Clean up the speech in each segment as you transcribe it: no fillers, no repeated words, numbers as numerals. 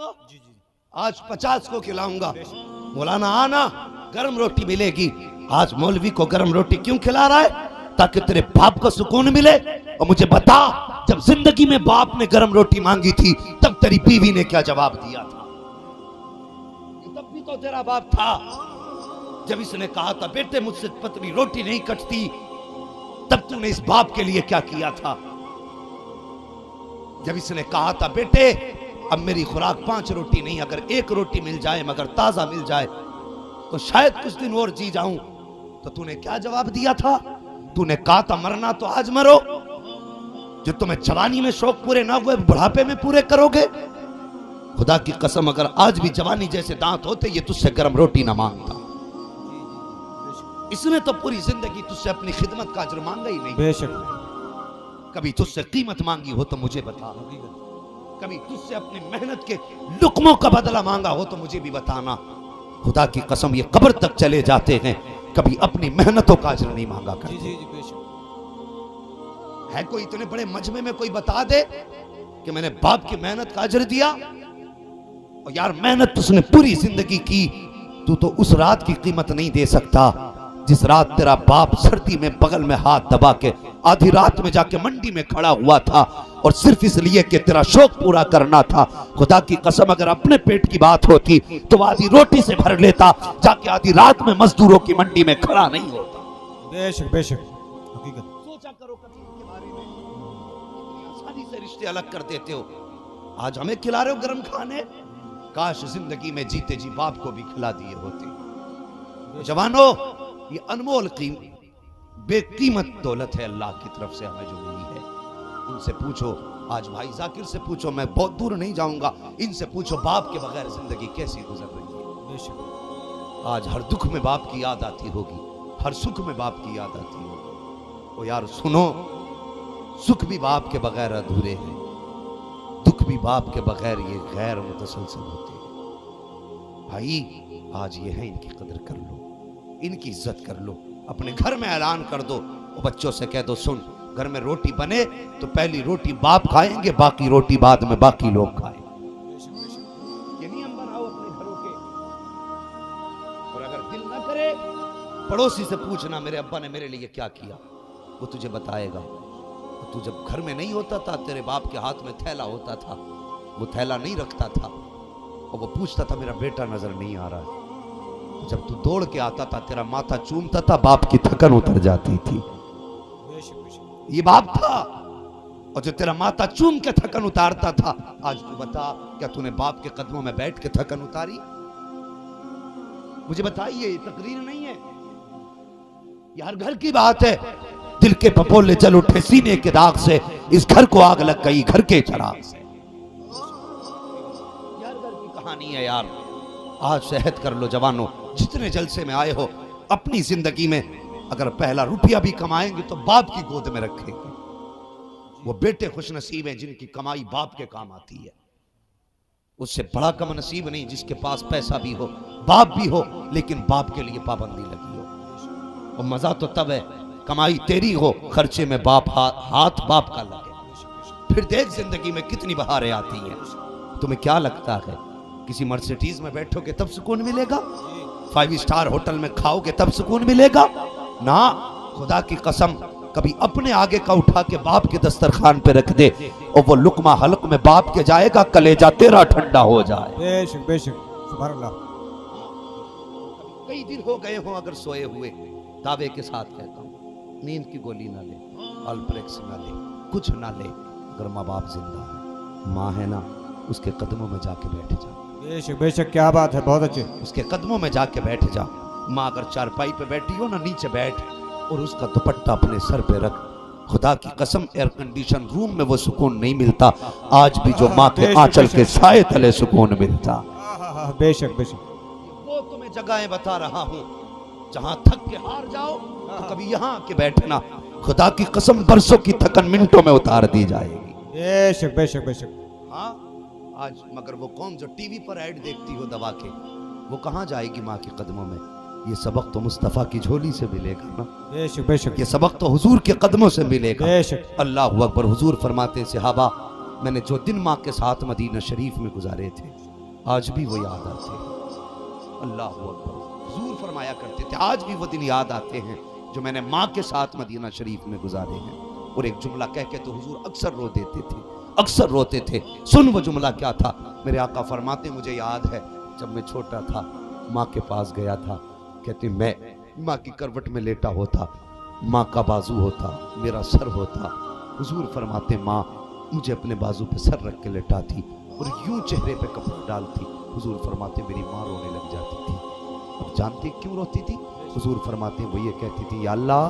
जी जी आज 50 को खिलाऊंगा। मौलाना आना, गर्म रोटी मिलेगी। आज मौलवी को गर्म रोटी क्यों खिला रहा है? ताकि तेरे बाप को सुकून मिले। और मुझे बता, जब जिंदगी में बाप ने गर्म रोटी मांगी थी तब तेरी बीवी ने क्या जवाब दिया था? तब भी तो तेरा बाप था। जब इसने कहा था बेटे मुझसे पतली रोटी नहीं कटती, तब तूने इस बाप के लिए क्या किया था? जब इसने कहा था बेटे अब मेरी खुराक 5 रोटी नहीं, अगर 1 रोटी मिल जाए मगर ताजा मिल जाए तो शायद कुछ दिन और जी जाऊं, तो तूने क्या जवाब दिया था? तूने कहा था मरना तो आज मरो, जो तुम्हें जवानी में शौक पूरे ना हुए बुढ़ापे में पूरे करोगे। खुदा की कसम अगर आज भी जवानी जैसे दांत होते ये तुझसे गर्म रोटी ना मांगता। इसने तो पूरी जिंदगी तुझसे अपनी खिदमत का अजर मांगा ही नहीं। बेशक। कभी तुझसे कीमत मांगी हो तो मुझे बता। कभी तुझसे अपनी मेहनत के लुकमों का बदला मांगा हो तो मुझे भी बताना। खुदा की कसम ये कब्र तक चले जाते हैं, कभी अपनी मेहनतों का अजर नहीं मांगा करते। जी जी बेशक। है कोई इतने बड़े मजमे में कोई बता दे कि मैंने बाप की मेहनत का अजर दिया? और यार मेहनत तुझने पूरी जिंदगी की, तू तो उस रात की कीमत नहीं दे सकता जिस रात तेरा बाप सर्दी में बगल में हाथ दबा के आधी रात में जाके मंडी में खड़ा हुआ था और सिर्फ इसलिए कि तेरा शौक पूरा करना था। खुदा की कसम अगर अपने पेट की बात होती तो आधी रोटी से भर लेता, जाके आधी रात में मजदूरों की मंडी में खड़ा नहीं होता। बेशक बेशक हकीकत। सोचा करो कभी इनके बारे में, आसानी से रिश्ते अलग कर देते हो। आज हमें खिला रहे हो गर्म खाने, काश जिंदगी में जीते जी बाप को भी खिला दिए होते। जवानों, ये अनमोल बेकीमत दौलत है अल्लाह की तरफ से हमें जो मिली है। उनसे पूछो, आज भाई जाकिर से पूछो, मैं बहुत दूर नहीं जाऊंगा, इनसे पूछो बाप के बगैर जिंदगी कैसी गुजर रही है। बेशक। आज हर दुख में बाप की याद आती होगी, हर सुख में बाप की याद आती होगी। ओ यार सुनो, सुख भी बाप के बगैर अधूरे हैं, दुख भी बाप के बगैर ये गैर मुतसलसल होते हैं। भाई आज ये है, इनकी कदर कर लो, इनकी इज्जत कर लो। अपने घर में ऐलान कर दो, वो बच्चों से कह दो सुन, घर में रोटी बने तो पहली रोटी बाप खाएंगे, बाकी रोटी बाद में बाकी लोग खाएंगे। ये नियम बनाओ अपने घरों के। और अगर दिल ना करे, पड़ोसी से पूछना मेरे अब्बा ने मेरे लिए क्या किया, वो तुझे बताएगा। तो तू जब घर में नहीं होता था, तेरे बाप के हाथ में थैला होता था, वो थैला नहीं रखता था और वो पूछता था मेरा बेटा नजर नहीं आ रहा है। जब तू दौड़ के आता था, तेरा माथा चूमता था, बाप की थकन उतर जाती थी। ये बाप था। और जो तेरा माथा चूम के थकन उतारता था, आज तू बता क्या तूने बाप के कदमों में बैठ के थकन उतारी? मुझे बताइए, ये तकरीर नहीं है, ये हर घर की बात है। दिल के पपोले चल उठे सीने के दाग से, इस घर को आग लग गई घर के चिराग से। यार घर की कहानी है यार। आज सेहत कर लो जवानों, जितने जलसे में आए हो, अपनी जिंदगी में अगर पहला रुपया भी कमाएंगे तो बाप की गोद में रखेंगे। वो बेटे खुश नसीब हैं जिनकी कमाई बाप के काम आती है। उससे बड़ा कम नसीब नहीं जिसके पास पैसा भी हो, बाप भी हो, लेकिन बाप के लिए पाबंदी लगी हो। और मजा तो तब है कमाई तेरी हो, खर्चे में बाप हाथ बाप का लगे। फिर देख जिंदगी में कितनी बहारें आती हैं। तुम्हें क्या लगता है किसी मर्सिडीज में बैठोगे तब सुकून मिलेगा? 5 स्टार होटल में खाओगे तब सुकून मिलेगा? ना, खुदा की कसम कभी अपने आगे का उठा के बाप के दस्तरखान पे रख दे और वो लुकमा हलक में बाप के जाएगा, कलेजा तेरा ठंडा हो जाए। बेशक बेशक सुभान अल्लाह। कई दिन हो गए हो अगर सोए हुए, दावे के साथ कहता हूँ, नींद की गोली ना ले, अल्प्रेक्स ना ले, कुछ ना ले, अगर माँ बाप जिंदा है, माँ है ना, उसके कदमों में जाके बैठ जा। बेशक बेशक क्या बात है, बहुत अच्छे। उसके कदमों में जाके बैठ जा। माँ अगर चारपाई पे बैठी हो ना, नीचे बैठ और उसका दुपट्टा अपने सर पे रख। खुदा की कसम एयर कंडीशन रूम में वो सुकून नहीं मिलता आज भी जो माँ के आंचल के साए तले सुकून मिलता। बेशक बेशक। वो तुम्हें जगहें बता रहा हूँ जहाँ थक के हार जाओ तो कभी यहाँ आके बैठना, खुदा की कसम बरसों की थकन मिनटों में उतार दी जाएगी। बेशक बेशक बेशक। हाँ आज मगर वो कौन जो टीवी पर ऐड देखती हो दवा के, वो कहाँ जाएगी माँ के कदमों में? ये सबक तो मुस्तफ़ा की झोली से मिलेगा ना। बेशक बेशक। ये सबक तो हुजूर के कदमों से मिलेगा। बेशक। अल्लाह अकबर। हुजूर फरमाते सहाबा, मैंने जो दिन माँ के साथ मदीना शरीफ में गुजारे थे, आज भी वो याद आते हैं। अल्लाह अकबर। हुजूर फरमाया करते थे आज भी वो दिन याद आते हैं जो मैंने माँ के साथ मदीना शरीफ में गुजारे हैं। और एक जुमला कह के तो हुजूर अक्सर रो देते थे, अक्सर रोते थे। सुन वो जुमला क्या था। मेरे आका फरमाते मुझे याद है जब मैं छोटा था माँ के पास गया था, कहते मैं माँ की करवट में लेटा होता, माँ का बाजू होता, मेरा सर होता। हुजूर फरमाते माँ मुझे अपने बाजू पे सर रख के लेटाती और यूं चेहरे पे कपड़ा डालती। हुजूर फरमाते मेरी माँ रोने लग जाती थी। अब जानते क्यों रोती थी? हुजूर फरमाते वो ये कहती थी या अल्लाह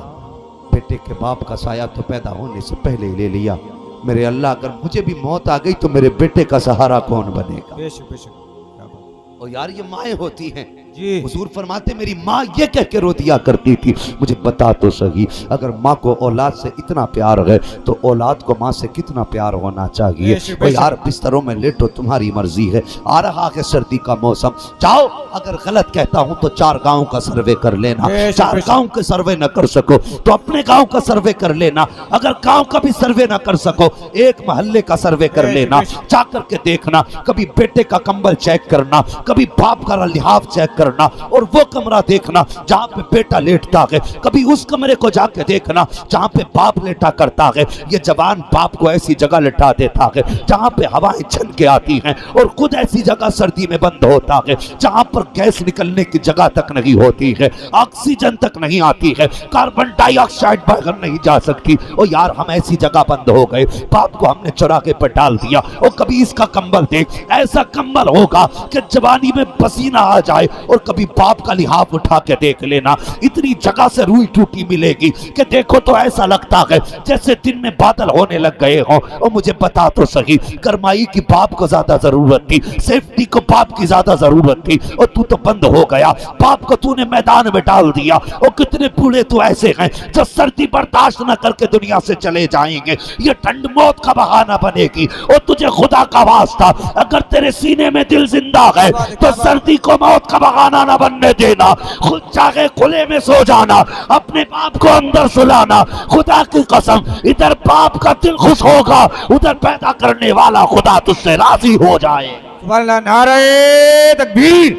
बेटे के बाप का साया तो पैदा होने से पहले ही ले लिया, मेरे अल्लाह अगर मुझे भी मौत आ गई तो मेरे बेटे का सहारा कौन बनेगा? बेशक बेशक क्या बात। और यार ये माएँ होती हैं जी हुजूर फरमाते मेरी माँ ये कह के रो दिया करती थी मुझे बता तो सही अगर माँ को औलाद से इतना प्यार है तो औलाद को माँ से कितना प्यार होना चाहिए। और यार बिस्तरों में लेटो तुम्हारी मर्जी है, आ रहा है सर्दी का मौसम, जाओ अगर गलत कहता हूँ तो 4 गांव का सर्वे कर लेना, 4 गांव के सर्वे न कर सको तो अपने गांव का सर्वे कर लेना, अगर गांव का भी सर्वे न कर सको 1 मोहल्ले का सर्वे कर लेना, जाकर के देखना कभी बेटे का कंबल चेक करना, कभी बाप का लिहाफ चेक करना और वो कमरा देखना जहां पे बेटा लेटता है, कभी उस कमरे को जाके देखना जहां पे बाप लेटा करता है। ये जवान बाप को ऐसी जगह लेटा देता है जहां पे हवाएं छन के आती हैं और खुद ऐसी जगह सर्दी में बंद होता है जहां पर गैस निकलने की जगह तक नहीं होती है, ऑक्सीजन तक नहीं आती है, कार्बन डाइऑक्साइड बाहर नहीं जा सकती। और यार हम ऐसी जगह बंद हो गए, बाप को हमने चौराहे पर डाल दिया और कभी इसका कंबल देख, ऐसा कंबल होगा कि जवानी में पसीना आ जाए। और कभी बाप का लिहाफ उठा के देख लेना, इतनी जगह से रूई टूटी मिलेगी कि देखो तो ऐसा लगता है जैसे दिन में बादल होने लग गए हों। और मुझे बता तो सही गरमाई की बाप को ज्यादा जरूरत थी, सेफ्टी को बाप की ज्यादा जरूरत थी और तू तो बंद हो गया, बाप को तूने मैदान में डाल दिया। और कितने बूढ़े तो ऐसे हैं जो सर्दी बर्दाश्त न करके दुनिया से चले जाएंगे, ये ठंड मौत का बहाना बनेगी। और तुझे खुदा का वास्ता अगर तेरे सीने में दिल जिंदा है तो सर्दी को मौत का बहाना न बनने देना, खुद जाके खुले में सो जाना, अपने बाप को अंदर सुलाना। खुदा की कसम इधर बाप का दिल खुश होगा उधर पैदा करने वाला खुदा तुझसे राजी हो जाए। सुभान अल्लाह। नारे तकबीर,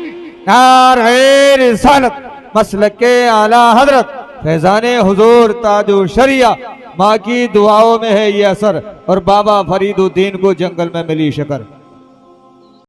नारे रिसालत, मसलके आला हजरत, फैजाने हुजूर ताजो शरिया। माँ की दुआओं में है ये असर और बाबा फरीदुद्दीन को जंगल में मिली शकर।